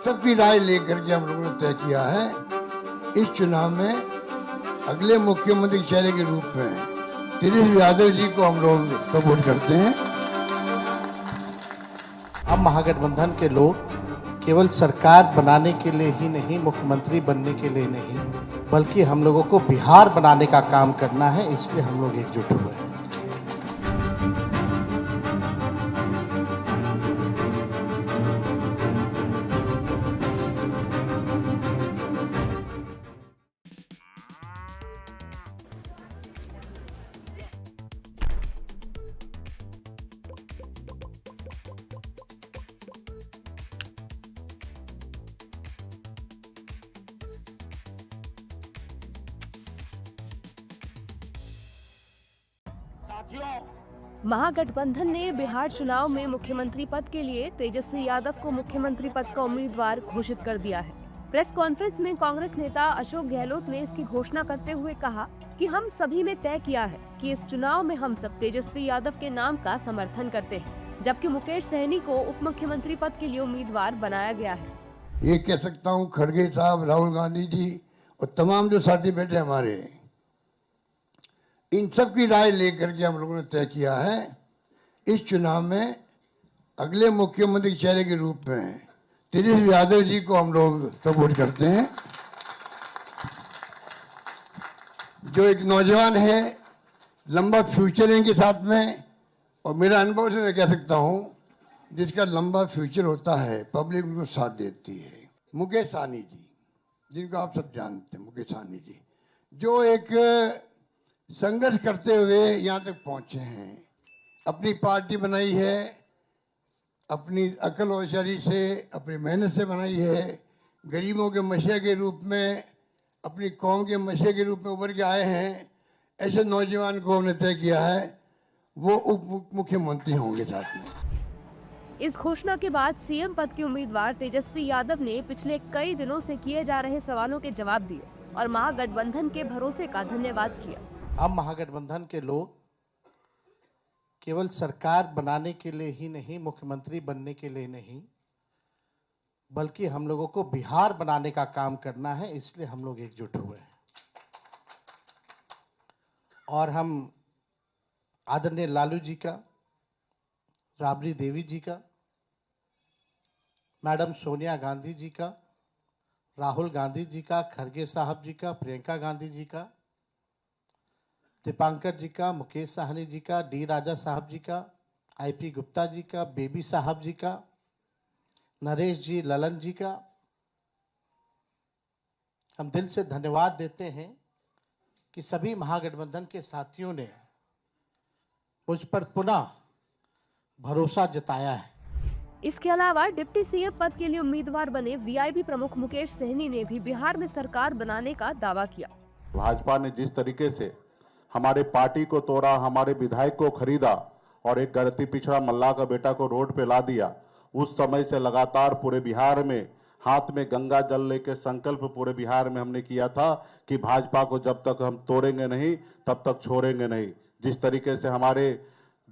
सबकी राय लेकर के हम लोगों ने तय किया है इस चुनाव में अगले मुख्यमंत्री चेहरे के रूप में तेजस्वी यादव जी को हम लोग सपोर्ट करते हैं। हम महागठबंधन के लोग केवल सरकार बनाने के लिए ही नहीं, मुख्यमंत्री बनने के लिए नहीं, बल्कि हम लोगों को बिहार बनाने का काम करना है, इसलिए हम लोग एकजुट हुए हैं। महागठबंधन ने बिहार चुनाव में मुख्यमंत्री पद के लिए तेजस्वी यादव को मुख्यमंत्री पद का उम्मीदवार घोषित कर दिया है। प्रेस कॉन्फ्रेंस में कांग्रेस नेता अशोक गहलोत ने इसकी घोषणा करते हुए कहा कि हम सभी ने तय किया है कि इस चुनाव में हम सब तेजस्वी यादव के नाम का समर्थन करते हैं, जबकि मुकेश सहनी को उप मुख्यमंत्री पद के लिए उम्मीदवार बनाया गया है। ये कह सकता हूँ खड़गे साहब, राहुल गांधी जी और तमाम जो साथी बैठे हमारे, इन सब की राय लेकर के हम लोगों ने तय किया है इस चुनाव में अगले मुख्यमंत्री चेहरे के रूप में तेजस्वी यादव जी को हम लोग सपोर्ट करते हैं। जो एक नौजवान है, लंबा फ्यूचर है इनके साथ में, और मेरा अनुभव से मैं कह सकता हूं जिसका लंबा फ्यूचर होता है पब्लिक उनको साथ देती है। मुकेश सहनी जी, जिनको आप सब जानते हैं, मुकेश सहनी जी जो एक संघर्ष करते हुए यहाँ तक पहुँचे हैं, अपनी पार्टी बनाई है, अपनी अकल और शरीर से, अपनी मेहनत से बनाई है, गरीबों के मसीहा के रूप में, अपनी कौम के मसीहा के रूप में उभर के आए हैं। ऐसे नौजवान को हमने तय किया है वो उप मुख्यमंत्री होंगे साथ में। इस घोषणा के बाद सीएम पद के उम्मीदवार तेजस्वी यादव ने पिछले कई दिनों से किए जा रहे सवालों के जवाब दिए और महागठबंधन के भरोसे का धन्यवाद किया। हम महागठबंधन के लोग केवल सरकार बनाने के लिए ही नहीं, मुख्यमंत्री बनने के लिए नहीं, बल्कि हम लोगों को बिहार बनाने का काम करना है, इसलिए हम लोग एकजुट हुए हैं। और हम आदरणीय लालू जी का, राबड़ी देवी जी का, मैडम सोनिया गांधी जी का, राहुल गांधी जी का, खड़गे साहब जी का, प्रियंका गांधी जी का, दीपांकर जी का, मुकेश सहनी जी का, डी राजा साहब जी का, आईपी गुप्ता जी का, बेबी साहब जी का, नरेश जी, ललन जी का हम दिल से धन्यवाद देते हैं कि सभी महागठबंधन के साथियों ने मुझ पर पुनः भरोसा जताया है। इसके अलावा डिप्टी सीएम पद के लिए उम्मीदवार बने वीआईपी प्रमुख मुकेश सहनी ने भी बिहार में सरकार बनाने का दावा किया। भाजपा ने जिस तरीके से हमारे पार्टी को तोड़ा, हमारे विधायक को खरीदा और एक गलती पिछड़ा मल्लाह का बेटा को रोड पे ला दिया, उस समय से लगातार पूरे बिहार में हाथ में गंगा जल लेकर संकल्प पूरे बिहार में हमने किया था कि भाजपा को जब तक हम तोड़ेंगे नहीं तब तक छोड़ेंगे नहीं। जिस तरीके से हमारे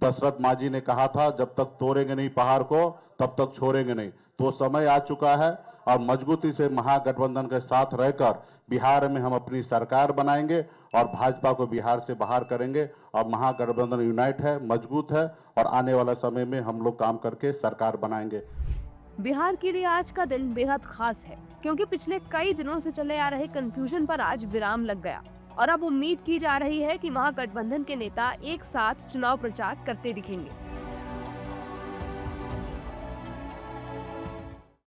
दशरथ मांझी ने कहा था, जब तक तोड़ेंगे नहीं पहाड़ को तब तक छोड़ेंगे नहीं, तो समय आ चुका है और मजबूती से महागठबंधन के साथ रहकर बिहार में हम अपनी सरकार बनाएंगे और भाजपा को बिहार से बाहर करेंगे। और महागठबंधन यूनाइट है, मजबूत है और आने वाला समय में हम लोग काम करके सरकार बनाएंगे। बिहार के लिए आज का दिन बेहद खास है, क्योंकि पिछले कई दिनों से चले आ रहे कंफ्यूजन पर आज विराम लग गया और अब उम्मीद की जा रही है कि महागठबंधन के नेता एक साथ चुनाव प्रचार करते दिखेंगे।